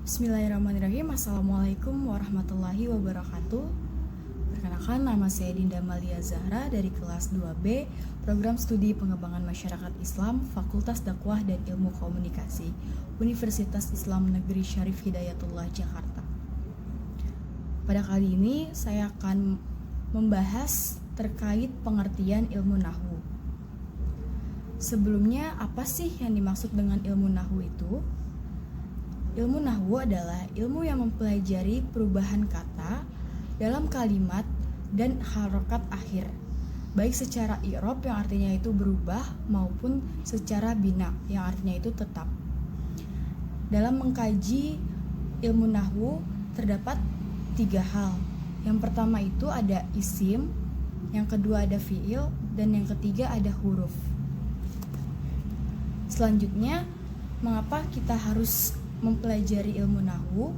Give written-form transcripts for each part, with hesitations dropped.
Bismillahirrahmanirrahim. Assalamualaikum warahmatullahi wabarakatuh. Perkenalkan, nama saya Dinda Malia Zahra dari kelas 2B Program Studi Pengembangan Masyarakat Islam Fakultas Dakwah dan Ilmu Komunikasi Universitas Islam Negeri Syarif Hidayatullah Jakarta. Pada kali ini saya akan membahas terkait pengertian ilmu nahwu. Sebelumnya, apa sih yang dimaksud dengan ilmu nahwu itu? Ilmu nahwu adalah ilmu yang mempelajari perubahan kata dalam kalimat dan harokat akhir, baik secara i'rab yang artinya itu berubah maupun secara bina yang artinya itu tetap. Dalam mengkaji ilmu nahwu terdapat 3 hal. Yang pertama itu ada isim, yang kedua ada fi'il, dan yang ketiga ada huruf. Selanjutnya, mengapa kita harus mempelajari ilmu nahwu?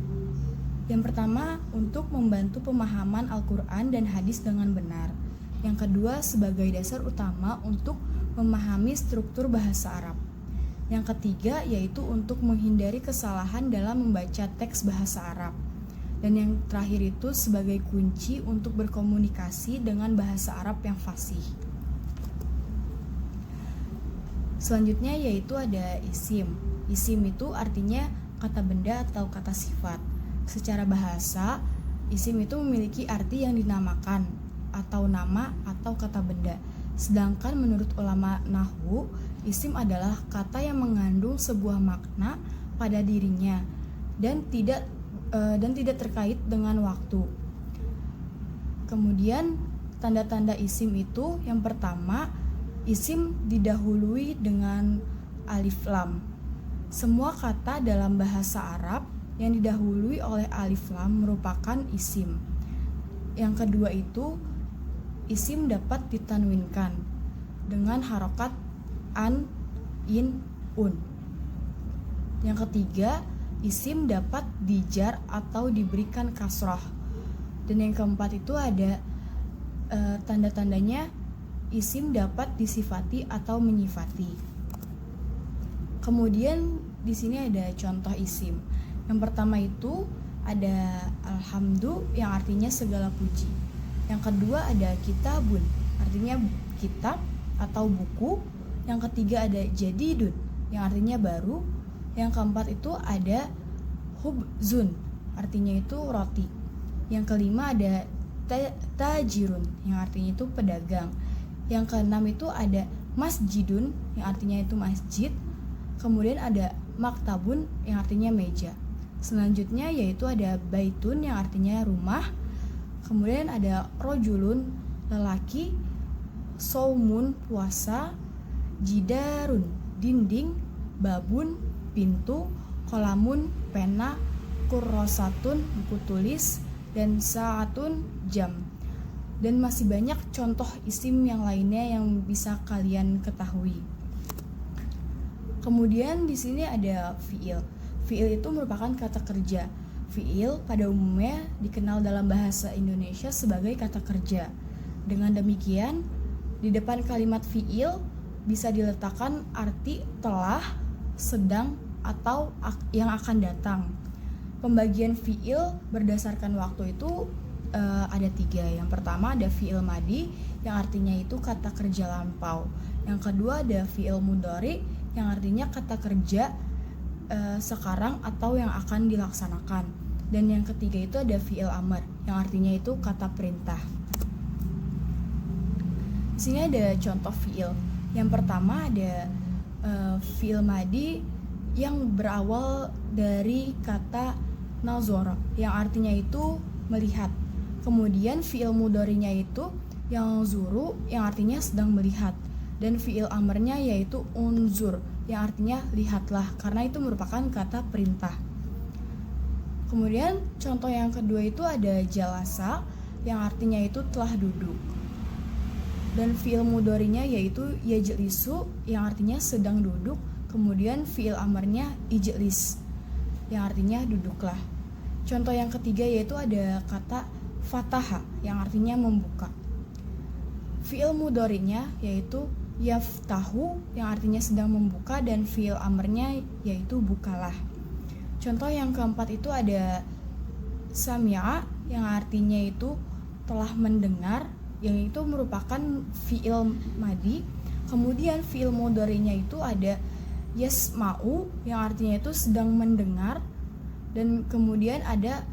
Yang pertama, untuk membantu pemahaman Al-Quran dan hadis dengan benar. Yang kedua, sebagai dasar utama untuk memahami struktur bahasa Arab. Yang ketiga, yaitu untuk menghindari kesalahan dalam membaca teks bahasa Arab. Dan yang terakhir itu sebagai kunci untuk berkomunikasi dengan bahasa Arab yang fasih. Selanjutnya yaitu ada isim. Isim itu artinya kata benda atau kata sifat. Secara bahasa, isim itu memiliki arti yang dinamakan atau nama atau kata benda. Sedangkan menurut ulama nahwu, isim adalah kata yang mengandung sebuah makna pada dirinya dan tidak terkait dengan waktu. Kemudian tanda-tanda isim itu yang pertama, isim didahului dengan alif lam. Semua kata dalam bahasa Arab yang didahului oleh alif lam merupakan isim. Yang kedua itu, isim dapat ditanwinkan dengan harokat an, in, un. Yang ketiga, isim dapat dijar atau diberikan kasroh. Dan yang keempat itu ada tanda-tandanya, isim dapat disifati atau menyifati. Kemudian di sini ada contoh isim. Yang pertama itu ada alhamdu yang artinya segala puji. Yang kedua ada kitabun, artinya kitab atau buku. Yang ketiga ada jadidun yang artinya baru. Yang keempat itu ada hubzun, artinya itu roti. Yang kelima ada tajirun yang artinya itu pedagang. Yang keenam itu ada masjidun yang artinya itu masjid. Kemudian ada maktabun yang artinya meja. Selanjutnya yaitu ada baitun yang artinya rumah. Kemudian ada rojulun lelaki, saumun puasa, jidarun dinding, babun pintu, kolamun pena, kurrosatun buku tulis, dan saatun jam. Dan masih banyak contoh isim yang lainnya yang bisa kalian ketahui. Kemudian di sini ada fi'il. Fi'il itu merupakan kata kerja. Fi'il pada umumnya dikenal dalam bahasa Indonesia sebagai kata kerja. Dengan demikian, di depan kalimat fi'il bisa diletakkan arti telah, sedang, atau yang akan datang. Pembagian fi'il berdasarkan waktu itu ada 3. Yang pertama ada fi'il madi yang artinya itu kata kerja lampau. Yang kedua ada fi'il mudhari yang artinya kata kerja sekarang atau yang akan dilaksanakan. Dan yang ketiga itu ada fi'il amr yang artinya itu kata perintah. Di sini ada contoh fi'il. Yang pertama ada fi'il madi yang berawal dari kata nazara yang artinya itu melihat. Kemudian fi'il mudhari'nya itu yang zuru yang artinya sedang melihat. Dan fi'il amrnya yaitu unzur yang artinya lihatlah, karena itu merupakan kata perintah. Kemudian contoh yang kedua itu ada jalasa yang artinya itu telah duduk. Dan fi'il mudhari'nya yaitu yajlisu yang artinya sedang duduk. Kemudian fi'il amrnya ijlis yang artinya duduklah. Contoh yang ketiga yaitu ada kata fataha yang artinya membuka. Fi'il mudhari'nya yaitu yaftahu yang artinya sedang membuka, dan fi'il amrnya yaitu bukalah. Contoh yang keempat itu ada sami'a yang artinya itu telah mendengar, yang itu merupakan fi'il madi. Kemudian fi'il mudhari'nya itu ada yasma'u yang artinya itu sedang mendengar, dan kemudian ada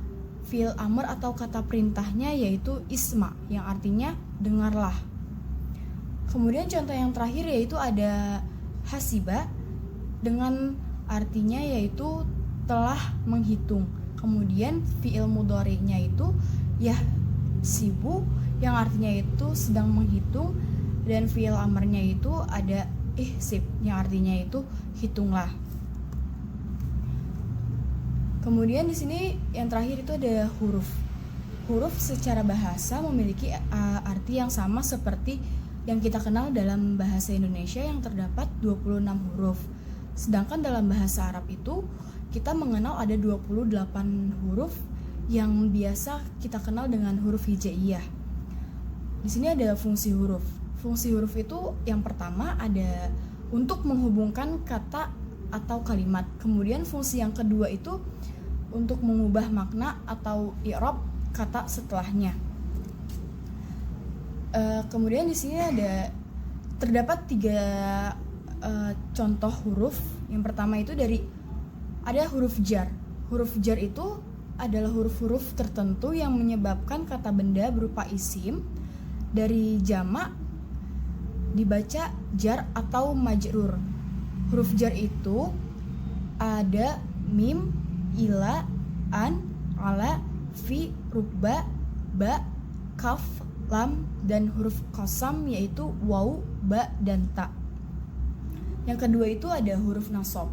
fi'il amr atau kata perintahnya yaitu isma yang artinya dengarlah. Kemudian contoh yang terakhir yaitu ada hasiba dengan artinya yaitu telah menghitung. Kemudian fi'il mudhari'nya itu yahsibu yang artinya itu sedang menghitung, dan fi'il amrnya itu ada ihsib yang artinya itu hitunglah. Kemudian di sini yang terakhir itu ada huruf. Huruf secara bahasa memiliki arti yang sama seperti yang kita kenal dalam bahasa Indonesia yang terdapat 26 huruf. Sedangkan dalam bahasa Arab itu kita mengenal ada 28 huruf yang biasa kita kenal dengan huruf hijaiyah. Di sini ada fungsi huruf. Fungsi huruf itu yang pertama ada untuk menghubungkan kata atau kalimat. Kemudian fungsi yang kedua itu untuk mengubah makna atau i'rab kata setelahnya. Kemudian di sini terdapat 3 contoh huruf. Yang pertama itu ada huruf jar. Huruf jar itu adalah huruf-huruf tertentu yang menyebabkan kata benda berupa isim dari jamak dibaca jar atau majrur. Huruf jar itu ada mim, ila, an, ala, fi, rubba, ba, kaf, lam, dan huruf qasam yaitu waw, ba, dan ta. Yang kedua itu ada huruf nasab.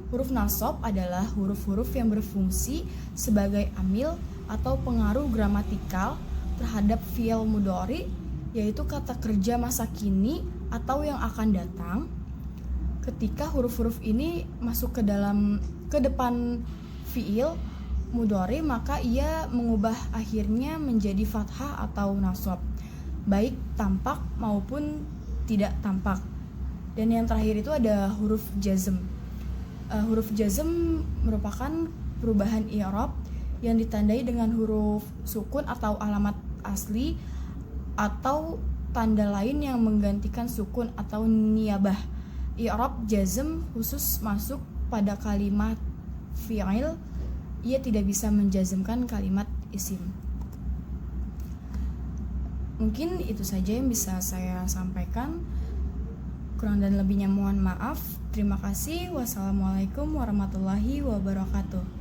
Huruf nasab adalah huruf-huruf yang berfungsi sebagai amil atau pengaruh gramatikal terhadap fi'il mudhari, yaitu kata kerja masa kini atau yang akan datang. Ketika huruf-huruf ini masuk ke depan fi'il mudhari, maka ia mengubah akhirnya menjadi fathah atau nasab, baik tampak maupun tidak tampak. Dan yang terakhir itu ada huruf jazm. Huruf jazm merupakan perubahan i'rab yang ditandai dengan huruf sukun atau alamat asli atau tanda lain yang menggantikan sukun atau niyabah. I'rab jazm khusus masuk pada kalimat fi'il, ia tidak bisa menjazmkan kalimat isim. Mungkin itu saja yang bisa saya sampaikan. Kurang dan lebihnya mohon maaf. Terima kasih. Wassalamualaikum warahmatullahi wabarakatuh.